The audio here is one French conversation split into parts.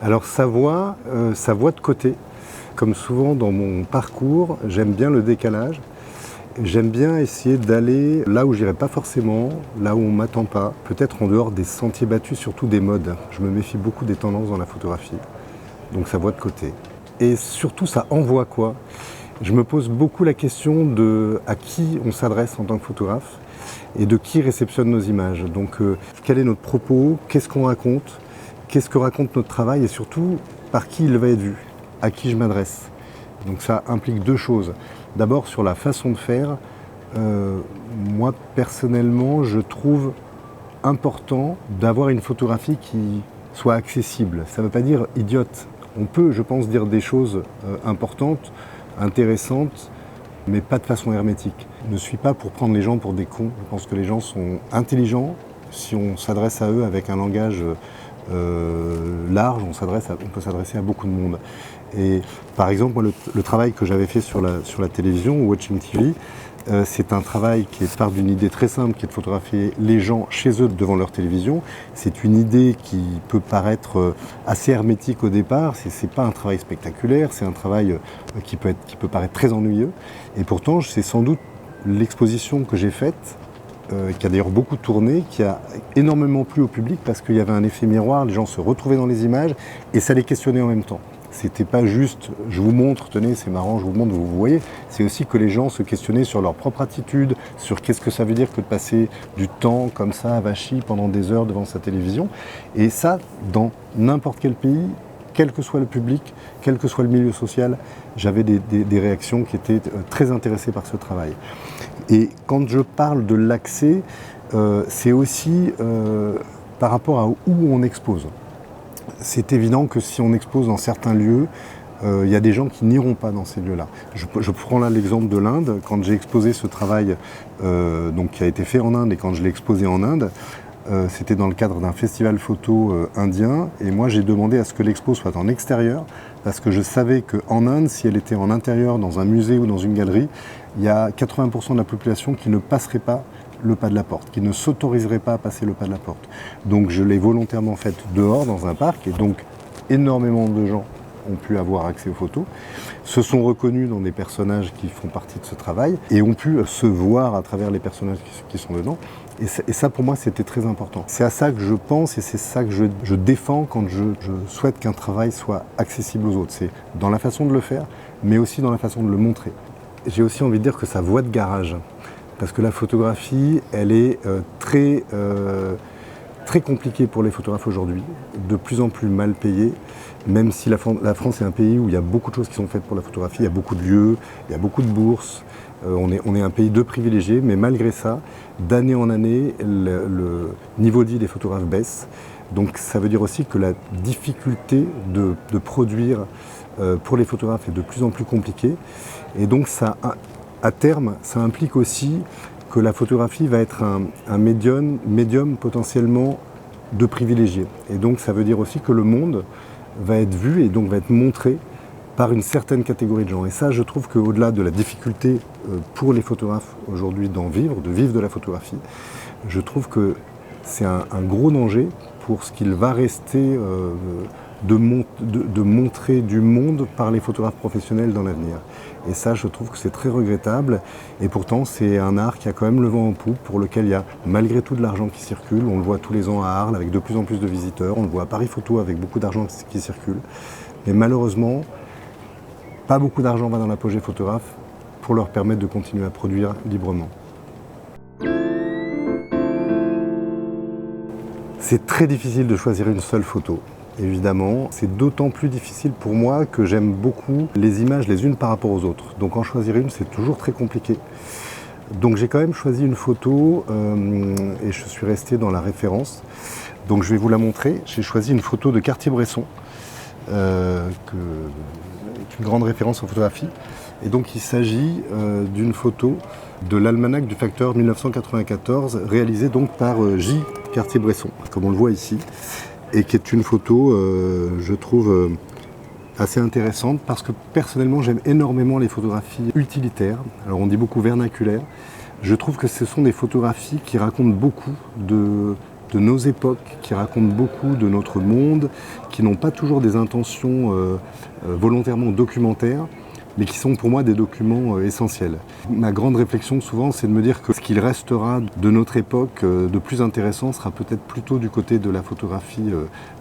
Alors sa voix de côté. Comme souvent dans mon parcours, j'aime bien le décalage. J'aime bien essayer d'aller là où j'irai pas forcément, là où on m'attend pas, peut-être en dehors des sentiers battus, surtout des modes. Je me méfie beaucoup des tendances dans la photographie, donc sa voix de côté. Et surtout, ça envoie quoi? Je me pose beaucoup la question de à qui on s'adresse en tant que photographe et de qui réceptionne nos images. Donc quel est notre propos, qu'est-ce qu'on raconte, qu'est-ce que raconte notre travail et surtout par qui il va être vu, à qui je m'adresse. Donc ça implique deux choses. D'abord sur la façon de faire, moi personnellement je trouve important d'avoir une photographie qui soit accessible. Ça ne veut pas dire idiote. On peut, je pense, dire des choses importantes, intéressantes, mais pas de façon hermétique. Je ne suis pas pour prendre les gens pour des cons. Je pense que les gens sont intelligents. Si on s'adresse à eux avec un langage large, on peut s'adresser à beaucoup de monde. Et par exemple, moi, le travail que j'avais fait sur la télévision, Watching TV, c'est un travail qui part d'une idée très simple, qui est de photographier les gens chez eux devant leur télévision. C'est une idée qui peut paraître assez hermétique au départ, c'est pas un travail spectaculaire, c'est un travail qui peut paraître très ennuyeux. Et pourtant, c'est sans doute l'exposition que j'ai faite, qui a d'ailleurs beaucoup tourné, qui a énormément plu au public parce qu'il y avait un effet miroir, les gens se retrouvaient dans les images et ça les questionnait en même temps. C'était pas juste, je vous montre, tenez, c'est marrant, je vous montre, vous voyez. C'est aussi que les gens se questionnaient sur leur propre attitude, sur qu'est-ce que ça veut dire que de passer du temps comme ça, avachi, pendant des heures devant sa télévision. Et ça, dans n'importe quel pays, quel que soit le public, quel que soit le milieu social, j'avais des réactions qui étaient très intéressées par ce travail. Et quand je parle de l'accès, c'est aussi par rapport à où on expose. C'est évident que si on expose dans certains lieux, il y a des gens qui n'iront pas dans ces lieux-là. Je prends là l'exemple de l'Inde. Quand j'ai exposé ce travail donc, qui a été fait en Inde et quand je l'ai exposé en Inde, c'était dans le cadre d'un festival photo indien. Et moi, j'ai demandé à ce que l'expo soit en extérieur parce que je savais qu'en Inde, si elle était en intérieur, dans un musée ou dans une galerie, il y a 80% de la population qui ne passerait pas le pas de la porte, qui ne s'autoriserait pas à passer le pas de la porte. Donc je l'ai volontairement faite dehors, dans un parc, et donc énormément de gens ont pu avoir accès aux photos, se sont reconnus dans des personnages qui font partie de ce travail, et ont pu se voir à travers les personnages qui sont dedans. Et ça, pour moi, c'était très important. C'est à ça que je pense, et c'est ça que je défends quand je souhaite qu'un travail soit accessible aux autres. C'est dans la façon de le faire, mais aussi dans la façon de le montrer. J'ai aussi envie de dire que ça voit de garage. Parce que la photographie, elle est très compliquée pour les photographes aujourd'hui, de plus en plus mal payée, même si la France est un pays où il y a beaucoup de choses qui sont faites pour la photographie, il y a beaucoup de lieux, il y a beaucoup de bourses, on est un pays de privilégiés, mais malgré ça, d'année en année, le niveau de vie des photographes baisse. Donc ça veut dire aussi que la difficulté de produire pour les photographes est de plus en plus compliquée, et donc ça... À terme, ça implique aussi que la photographie va être un médium potentiellement de privilégié. Et donc ça veut dire aussi que le monde va être vu et donc va être montré par une certaine catégorie de gens. Et ça, je trouve qu'au-delà de la difficulté pour les photographes aujourd'hui de vivre de la photographie, je trouve que c'est un gros danger pour ce qu'il va rester de montrer du monde par les photographes professionnels dans l'avenir. Et ça, je trouve que c'est très regrettable. Et pourtant, c'est un art qui a quand même le vent en poupe, pour lequel il y a malgré tout de l'argent qui circule. On le voit tous les ans à Arles avec de plus en plus de visiteurs. On le voit à Paris Photo avec beaucoup d'argent qui circule. Mais malheureusement, pas beaucoup d'argent va dans la poche des photographes pour leur permettre de continuer à produire librement. C'est très difficile de choisir une seule photo. Évidemment, c'est d'autant plus difficile pour moi que j'aime beaucoup les images les unes par rapport aux autres. Donc en choisir une, c'est toujours très compliqué. Donc j'ai quand même choisi une photo et je suis resté dans la référence. Donc je vais vous la montrer. J'ai choisi une photo de Cartier-Bresson, qui est une grande référence en photographie. Et donc il s'agit d'une photo de l'almanach du facteur 1994, réalisée donc par J. Cartier-Bresson, comme on le voit ici. Et qui est une photo, je trouve, assez intéressante parce que personnellement j'aime énormément les photographies utilitaires. Alors on dit beaucoup vernaculaires. Je trouve que ce sont des photographies qui racontent beaucoup de de nos époques, qui racontent beaucoup de notre monde, qui n'ont pas toujours des intentions volontairement documentaires, mais qui sont pour moi des documents essentiels. Ma grande réflexion souvent, c'est de me dire que ce qu'il restera de notre époque de plus intéressant sera peut-être plutôt du côté de la photographie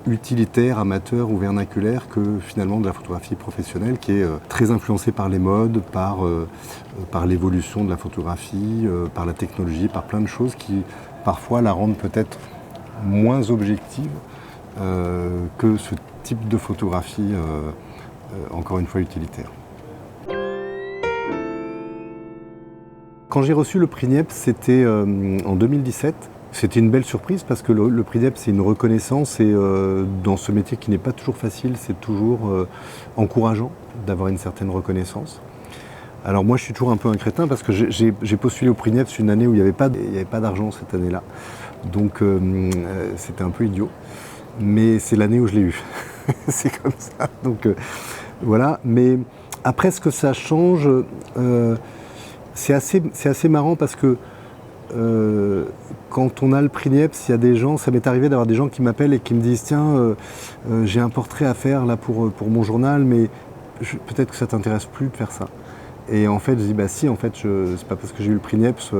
utilitaire, amateur ou vernaculaire que finalement de la photographie professionnelle qui est très influencée par les modes, par l'évolution de la photographie, par la technologie, par plein de choses qui parfois la rendent peut-être moins objective que ce type de photographie encore une fois utilitaire. Quand j'ai reçu le prix Niepce, c'était en 2017. C'était une belle surprise parce que le prix Niepce, c'est une reconnaissance et dans ce métier qui n'est pas toujours facile, c'est toujours encourageant d'avoir une certaine reconnaissance. Alors moi, je suis toujours un peu un crétin parce que j'ai postulé au prix Niepce une année où il n'y avait pas d'argent cette année-là. Donc c'était un peu idiot. Mais c'est l'année où je l'ai eu. C'est comme ça. Donc voilà. Mais après, ce que ça change... c'est assez marrant parce que quand on a le prix Niepce, il y a des gens, ça m'est arrivé d'avoir des gens qui m'appellent et qui me disent tiens, j'ai un portrait à faire là pour mon journal, mais peut-être que ça t'intéresse plus de faire ça. Et en fait, je dis bah si, en fait, c'est pas parce que j'ai eu le prix Niepce,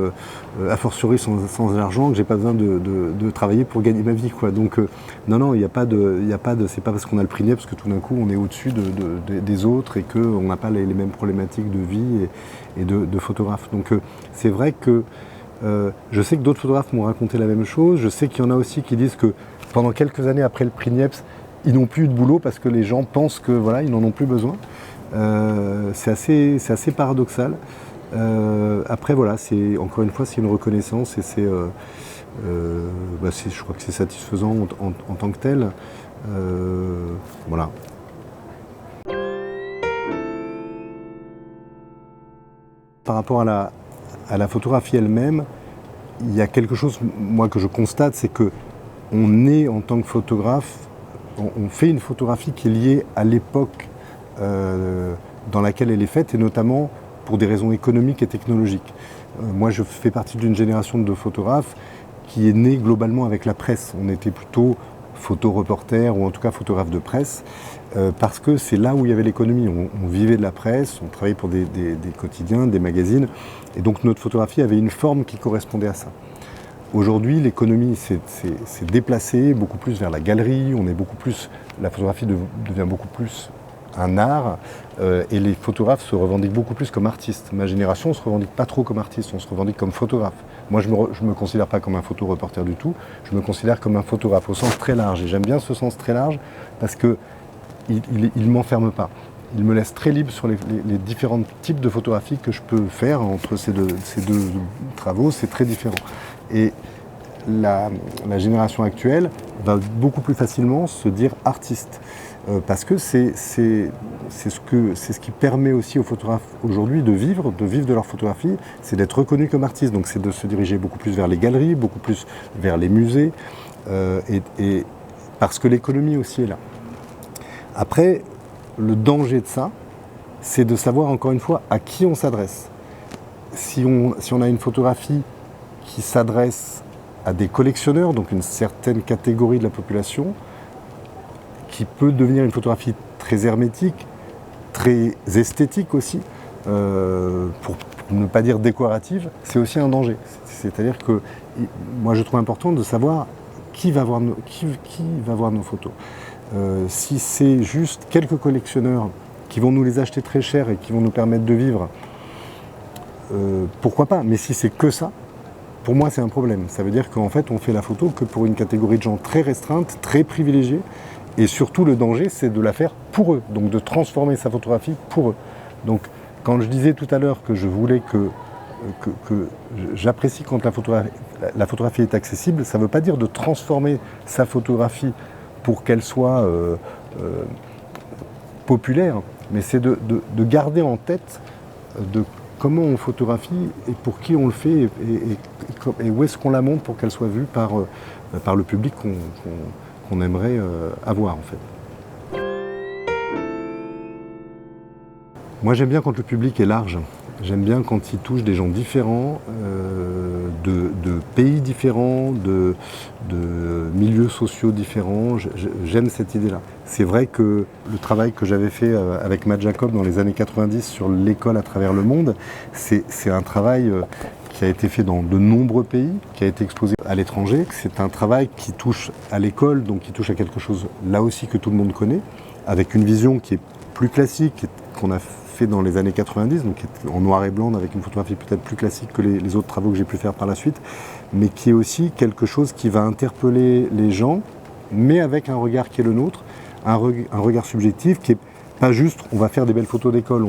a fortiori sans argent, que j'ai pas besoin de travailler pour gagner ma vie, quoi. Donc non, il n'y a pas de, c'est pas parce qu'on a le prix Niepce que tout d'un coup on est au-dessus des autres et qu'on n'a pas les mêmes problématiques de vie et de photographe. Donc c'est vrai que je sais que d'autres photographes m'ont raconté la même chose. Je sais qu'il y en a aussi qui disent que pendant quelques années après le prix Niepce, ils n'ont plus eu de boulot parce que les gens pensent que voilà, ils n'en ont plus besoin. C'est assez paradoxal. Après voilà, encore une fois c'est une reconnaissance et je crois que c'est satisfaisant en tant que tel. Voilà. Par rapport à la photographie elle-même, il y a quelque chose moi que je constate, c'est que on est en tant que photographe, on fait une photographie qui est liée à l'époque dans laquelle elle est faite, et notamment pour des raisons économiques et technologiques. Moi, je fais partie d'une génération de photographes qui est née globalement avec la presse. On était plutôt photoreporter ou en tout cas photographe de presse, parce que c'est là où il y avait l'économie. On vivait de la presse, on travaillait pour des quotidiens, des magazines, et donc notre photographie avait une forme qui correspondait à ça. Aujourd'hui, l'économie s'est déplacée beaucoup plus vers la galerie, la photographie devient beaucoup plus un art, et les photographes se revendiquent beaucoup plus comme artistes. Ma génération ne se revendique pas trop comme artiste, on se revendique comme photographe. Moi, je ne me considère pas comme un photoreporter du tout, je me considère comme un photographe au sens très large. Et j'aime bien ce sens très large parce qu'il ne m'enferme pas. Il me laisse très libre sur les différents types de photographie que je peux faire entre ces deux travaux, c'est très différent. Et la génération actuelle va beaucoup plus facilement se dire artiste. Parce que c'est ce qui permet aussi aux photographes aujourd'hui de vivre de leur photographie, c'est d'être reconnus comme artistes. Donc c'est de se diriger beaucoup plus vers les galeries, beaucoup plus vers les musées, et parce que l'économie aussi est là. Après, le danger de ça, c'est de savoir encore une fois à qui on s'adresse. Si on a une photographie qui s'adresse à des collectionneurs, donc une certaine catégorie de la population, qui peut devenir une photographie très hermétique, très esthétique aussi, pour ne pas dire décorative, c'est aussi un danger. C'est-à-dire que moi je trouve important de savoir qui va voir nos photos. Si c'est juste quelques collectionneurs qui vont nous les acheter très cher et qui vont nous permettre de vivre, pourquoi pas? Mais si c'est que ça, pour moi c'est un problème. Ça veut dire qu'en fait on fait la photo que pour une catégorie de gens très restreinte, très privilégiée. Et surtout, le danger, c'est de la faire pour eux, donc de transformer sa photographie pour eux. Donc, quand je disais tout à l'heure que je voulais que j'apprécie quand la photographie est accessible, ça ne veut pas dire de transformer sa photographie pour qu'elle soit populaire, mais c'est de garder en tête de comment on photographie et pour qui on le fait et où est-ce qu'on la monte pour qu'elle soit vue par le public qu'on aimerait avoir en fait. Moi j'aime bien quand le public est large, j'aime bien quand il touche des gens différents, de pays différents, de milieux sociaux différents. J'aime cette idée-là. C'est vrai que le travail que j'avais fait avec Matt Jacob dans les années 90 sur l'école à travers le monde, c'est un travail qui a été fait dans de nombreux pays, qui a été exposé à l'étranger. C'est un travail qui touche à l'école, donc qui touche à quelque chose là aussi que tout le monde connaît, avec une vision qui est plus classique, qu'on a fait dans les années 90, donc en noir et blanc, avec une photographie peut-être plus classique que les autres travaux que j'ai pu faire par la suite, mais qui est aussi quelque chose qui va interpeller les gens, mais avec un regard qui est le nôtre, un regard subjectif qui est pas juste on va faire des belles photos d'école.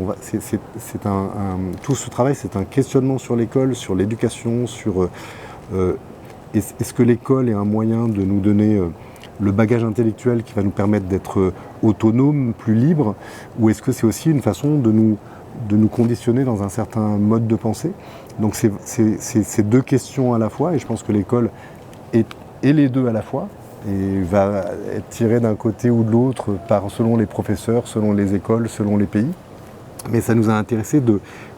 Tout ce travail, c'est un questionnement sur l'école, sur l'éducation, sur est-ce que l'école est un moyen de nous donner le bagage intellectuel qui va nous permettre d'être autonomes, plus libres, ou est-ce que c'est aussi une façon de nous conditionner dans un certain mode de pensée. Donc c'est deux questions à la fois, et je pense que l'école est les deux à la fois, et va être tirée d'un côté ou de l'autre selon les professeurs, selon les écoles, selon les pays. Mais ça nous a intéressé,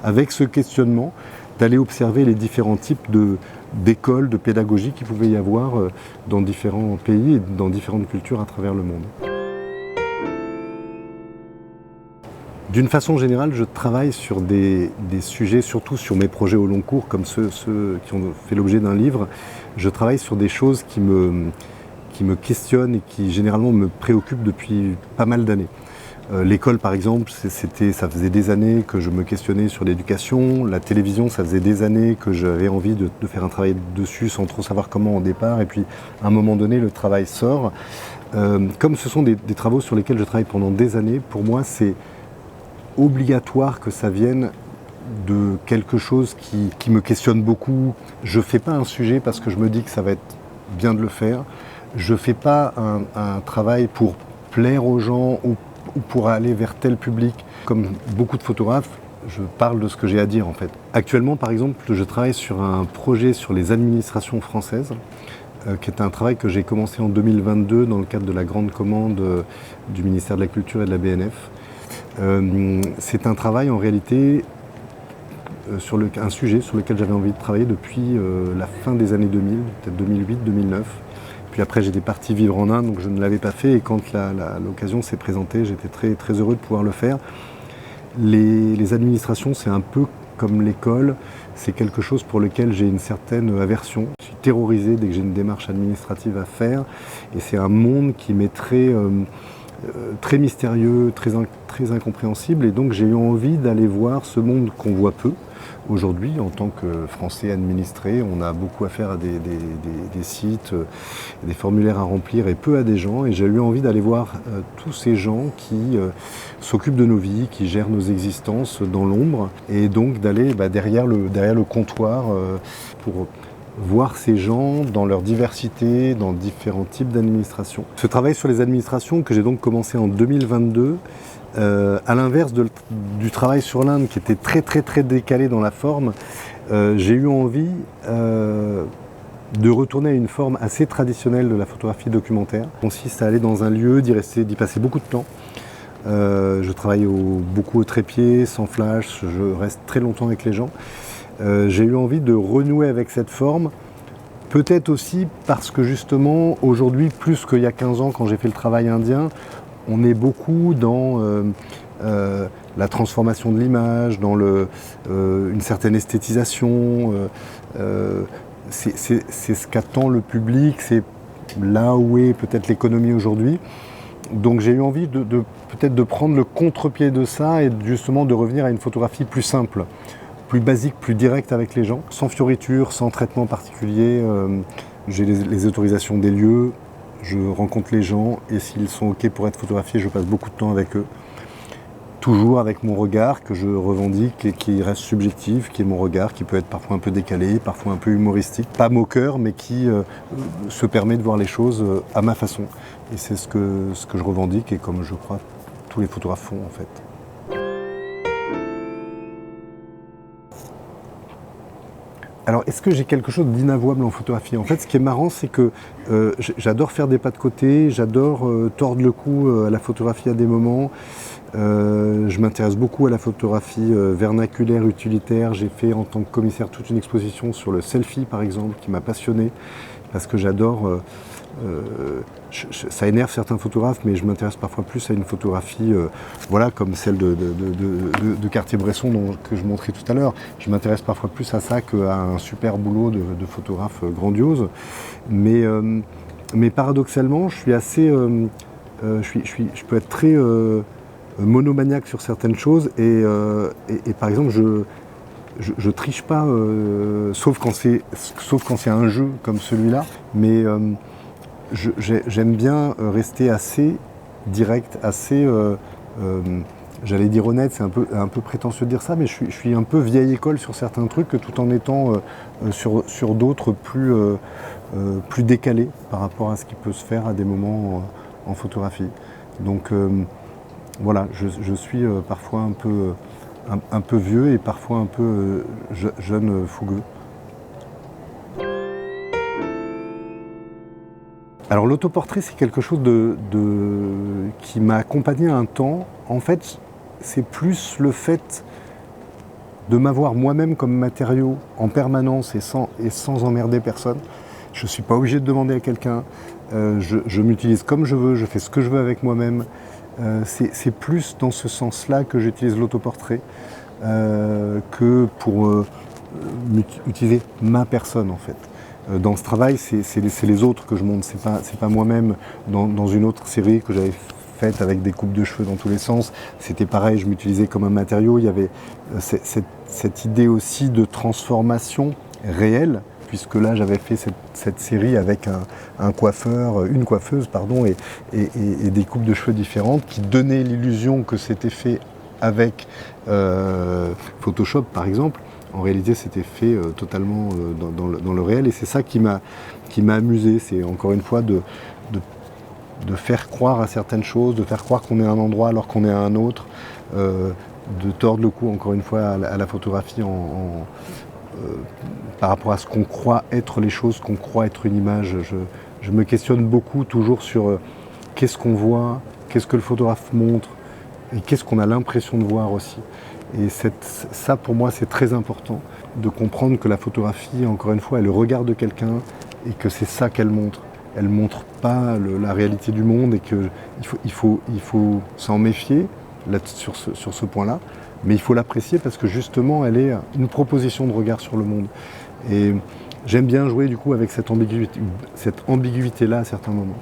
avec ce questionnement, d'aller observer les différents types d'écoles, de pédagogie qu'il pouvait y avoir dans différents pays et dans différentes cultures à travers le monde. D'une façon générale, je travaille sur des sujets, surtout sur mes projets au long cours, comme ceux qui ont fait l'objet d'un livre. Je travaille sur des choses qui me questionnent et qui généralement me préoccupent depuis pas mal d'années. L'école, par exemple, ça faisait des années que je me questionnais sur l'éducation. La télévision, ça faisait des années que j'avais envie de faire un travail dessus sans trop savoir comment au départ. Et puis, à un moment donné, le travail sort. Comme ce sont des travaux sur lesquels je travaille pendant des années, pour moi, c'est obligatoire que ça vienne de quelque chose qui me questionne beaucoup. Je ne fais pas un sujet parce que je me dis que ça va être bien de le faire. Je ne fais pas un travail pour plaire aux gens ou pour aller vers tel public. Comme beaucoup de photographes, je parle de ce que j'ai à dire en fait. Actuellement, par exemple, je travaille sur un projet sur les administrations françaises, qui est un travail que j'ai commencé en 2022 dans le cadre de la grande commande du ministère de la Culture et de la BNF. C'est un travail en réalité, un sujet sur lequel j'avais envie de travailler depuis la fin des années 2000, peut-être 2008-2009. Puis après j'étais parti vivre en Inde, donc je ne l'avais pas fait, et quand l'occasion s'est présentée, j'étais très, très heureux de pouvoir le faire. Les administrations, c'est un peu comme l'école, c'est quelque chose pour lequel j'ai une certaine aversion. Je suis terrorisé dès que j'ai une démarche administrative à faire, et c'est un monde qui m'est très mystérieux, très incompréhensible, et donc j'ai eu envie d'aller voir ce monde qu'on voit peu. Aujourd'hui, en tant que Français administré, on a beaucoup affaire à des sites, des formulaires à remplir et peu à des gens. Et j'ai eu envie d'aller voir tous ces gens qui s'occupent de nos vies, qui gèrent nos existences dans l'ombre. Et donc d'aller derrière le comptoir pour voir ces gens dans leur diversité, dans différents types d'administrations. Ce travail sur les administrations que j'ai donc commencé en 2022, à l'inverse du travail sur l'Inde qui était très très très décalé dans la forme, j'ai eu envie de retourner à une forme assez traditionnelle de la photographie documentaire. Ça consiste à aller dans un lieu, d'y passer beaucoup de temps. Je travaille beaucoup au trépied, sans flash, je reste très longtemps avec les gens. J'ai eu envie de renouer avec cette forme, peut-être aussi parce que justement aujourd'hui, plus qu'il y a 15 ans quand j'ai fait le travail indien, on est beaucoup dans la transformation de l'image, dans une certaine esthétisation. C'est ce qu'attend le public, c'est là où est peut-être l'économie aujourd'hui. Donc j'ai eu envie peut-être de prendre le contre-pied de ça et justement de revenir à une photographie plus simple, plus basique, plus directe avec les gens, sans fioritures, sans traitement particulier. J'ai les autorisations des lieux. Je rencontre les gens et s'ils sont OK pour être photographiés, je passe beaucoup de temps avec eux. Toujours avec mon regard que je revendique et qui reste subjectif, qui est mon regard, qui peut être parfois un peu décalé, parfois un peu humoristique. Pas moqueur, mais qui se permet de voir les choses à ma façon. Et c'est ce que je revendique et comme je crois tous les photographes font en fait. Alors, est-ce que j'ai quelque chose d'inavouable en photographie ? En fait, ce qui est marrant, c'est que j'adore faire des pas de côté, j'adore tordre le cou à la photographie à des moments. Je m'intéresse beaucoup à la photographie vernaculaire, utilitaire. J'ai fait en tant que commissaire toute une exposition sur le selfie par exemple, qui m'a passionné, parce que j'adore... ça énerve certains photographes, mais je m'intéresse parfois plus à une photographie voilà, comme celle de Cartier-Bresson que je montrais tout à l'heure. Je m'intéresse parfois plus à ça qu'à un super boulot de photographe grandiose. Mais paradoxalement, je suis assez... je peux être très monomaniaque sur certaines choses et par exemple, je triche pas, sauf quand c'est un jeu comme celui-là, mais j'aime bien rester assez direct, assez, j'allais dire honnête, c'est un peu prétentieux de dire ça, mais je suis un peu vieille école sur certains trucs, tout en étant sur d'autres plus décalés par rapport à ce qui peut se faire à des moments en photographie. Donc voilà, je suis parfois un peu vieux et parfois un peu jeune fougueux. Alors l'autoportrait, c'est quelque chose qui m'a accompagné un temps. En fait, c'est plus le fait de m'avoir moi-même comme matériau en permanence et sans emmerder personne. Je ne suis pas obligé de demander à quelqu'un. Je m'utilise comme je veux, je fais ce que je veux avec moi-même. C'est plus dans ce sens-là que j'utilise l'autoportrait que pour utiliser ma personne en fait. Dans ce travail, c'est les autres que je montre, c'est pas moi-même. Dans une autre série que j'avais faite avec des coupes de cheveux dans tous les sens, c'était pareil, je m'utilisais comme un matériau. Il y avait cette idée aussi de transformation réelle, puisque là j'avais fait cette série avec une coiffeuse pardon, et des coupes de cheveux différentes qui donnaient l'illusion que c'était fait avec Photoshop par exemple. En réalité, c'était fait totalement dans le réel, et c'est ça qui m'a amusé. C'est encore une fois de faire croire à certaines choses, de faire croire qu'on est à un endroit alors qu'on est à un autre, de tordre le cou encore une fois à la photographie par rapport à ce qu'on croit être les choses, qu'on croit être une image. Je me questionne beaucoup toujours sur qu'est-ce qu'on voit, qu'est-ce que le photographe montre, et qu'est-ce qu'on a l'impression de voir aussi. Et ça, pour moi, c'est très important de comprendre que la photographie, encore une fois, est le regard de quelqu'un et que c'est ça qu'elle montre. Elle ne montre pas la réalité du monde et qu'il faut s'en méfier sur ce point-là. Mais il faut l'apprécier parce que justement, elle est une proposition de regard sur le monde. Et j'aime bien jouer du coup avec cette ambiguïté-là à certains moments.